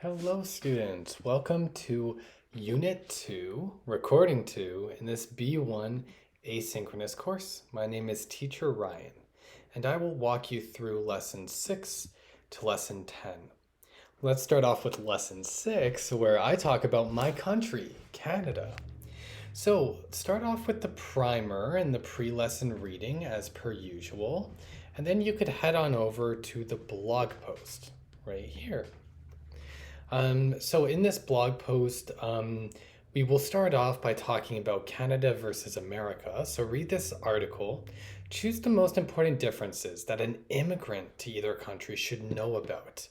Hello students, welcome to Unit 2, Recording 2 in this B1 Asynchronous course. My name is Teacher Ryan and I will walk you through Lesson 6 to Lesson 10. Let's start off with Lesson 6 where I talk about my country, Canada. So start off with the primer and the pre-lesson reading as per usual, and then you could head on over to the blog post right here. So in this blog post, we will start off by talking about Canada versus America. So read this article, choose the most important differences that an immigrant to either country should know about,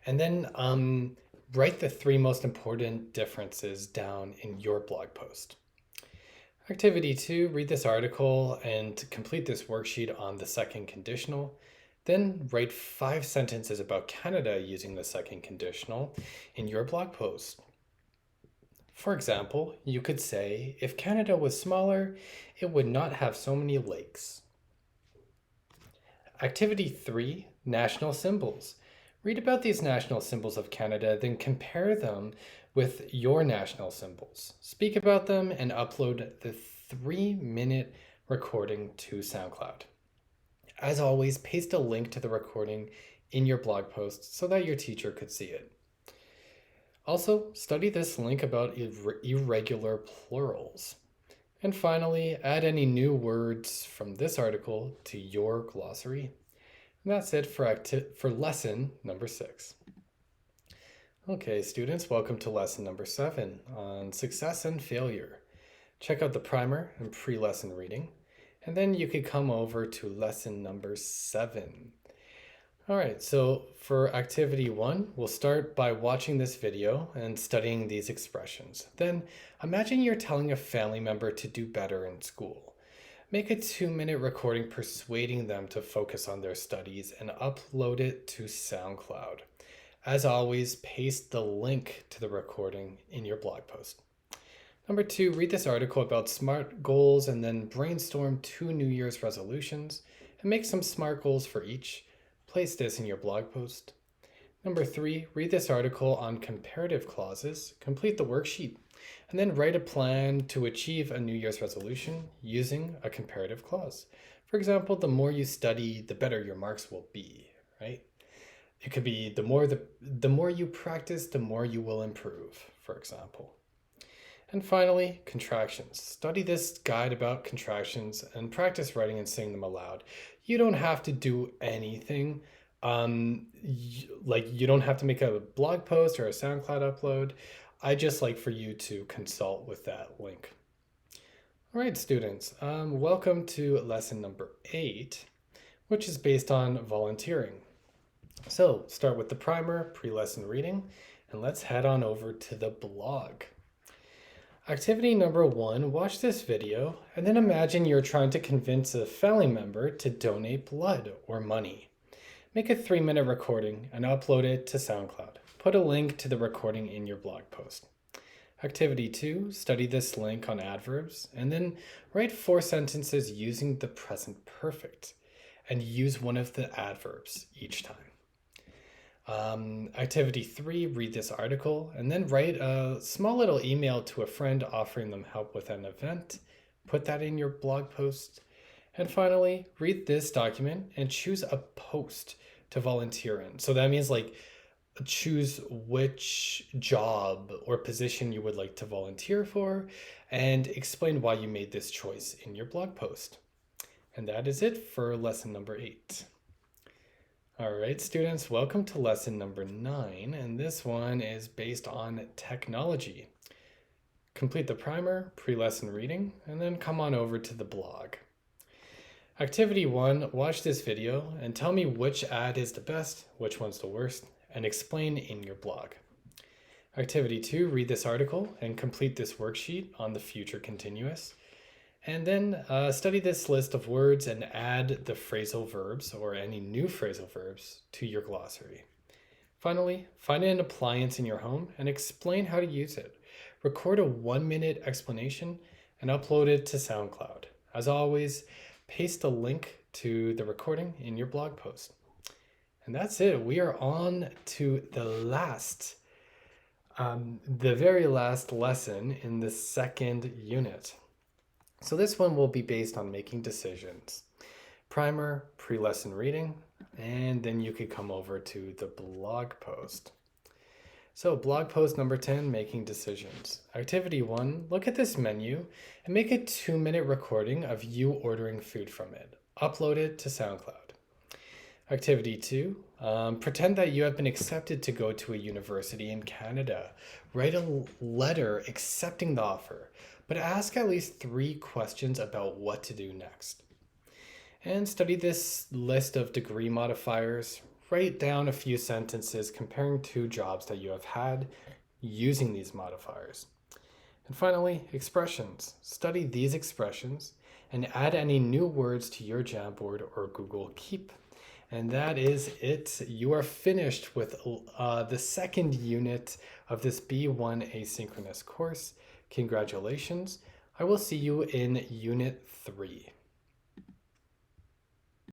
and then write the three most important differences down in your blog post. Activity 2, read this article and complete this worksheet on the second conditional. Then write 5 sentences about Canada using the second conditional in your blog post. For example, you could say, if Canada was smaller, it would not have so many lakes. Activity 3, national symbols. Read about these national symbols of Canada, then compare them with your national symbols. Speak about them and upload the 3-minute recording to SoundCloud. As always, paste a link to the recording in your blog post so that your teacher could see it. Also, study this link about irregular plurals. And finally, add any new words from this article to your glossary. And that's it for lesson number 6. Okay, students, welcome to lesson number 7 on success and failure. Check out the primer and pre-lesson reading. And then you could come over to lesson number 7. All right, so for activity 1, we'll start by watching this video and studying these expressions. Then imagine you're telling a family member to do better in school. Make a 2-minute recording persuading them to focus on their studies and upload it to SoundCloud. As always, paste the link to the recording in your blog post. Number 2, read this article about SMART goals and then brainstorm 2 New Year's resolutions and make some SMART goals for each. Place this in your blog post. Number 3, read this article on comparative clauses, complete the worksheet, and then write a plan to achieve a New Year's resolution using a comparative clause. For example, the more you study, the better your marks will be, right? It could be the more you practice, the more you will improve, for example. And finally, contractions. Study this guide about contractions and practice writing and saying them aloud. You don't have to do anything. You don't have to make a blog post or a SoundCloud upload. I just like for you to consult with that link. All right, students, welcome to lesson number 8, which is based on volunteering. So start with the primer, pre-lesson reading, and let's head on over to the blog. Activity number 1, watch this video and then imagine you're trying to convince a family member to donate blood or money. Make a 3-minute recording and upload it to SoundCloud. Put a link to the recording in your blog post. Activity 2, study this link on adverbs and then write 4 sentences using the present perfect and use one of the adverbs each time. Activity 3, read this article and then write a small little email to a friend offering them help with an event. Put that in your blog post. And finally, read this document and choose a post to volunteer in. So that means choose which job or position you would like to volunteer for and explain why you made this choice in your blog post. And that is it for lesson number 8. All right, students, welcome to lesson number 9, and this one is based on technology. Complete the primer, pre-lesson reading, and then come on over to the blog. Activity 1, watch this video and tell me which ad is the best, which one's the worst, and explain in your blog. Activity 2, read this article and complete this worksheet on the future continuous. And then study this list of words and add the phrasal verbs or any new phrasal verbs to your glossary. Finally, find an appliance in your home and explain how to use it. Record a 1-minute explanation and upload it to SoundCloud. As always, paste a link to the recording in your blog post. And that's it. We are on to the last the very last lesson in the second unit. So this one will be based on making decisions. Primer, pre-lesson reading, and then you could come over to the blog post. So blog post number 10, making decisions. Activity 1, look at this menu and make a 2-minute recording of you ordering food from it. Upload it to SoundCloud. Activity 2, pretend that you have been accepted to go to a university in Canada. Write a letter accepting the offer, but ask at least 3 questions about what to do next. And study this list of degree modifiers. Write down a few sentences comparing 2 jobs that you have had using these modifiers. And finally, expressions. Study these expressions and add any new words to your Jamboard or Google Keep. And that is it. You are finished with the second unit of this B1 Asynchronous course. Congratulations. I will see you in Unit 3.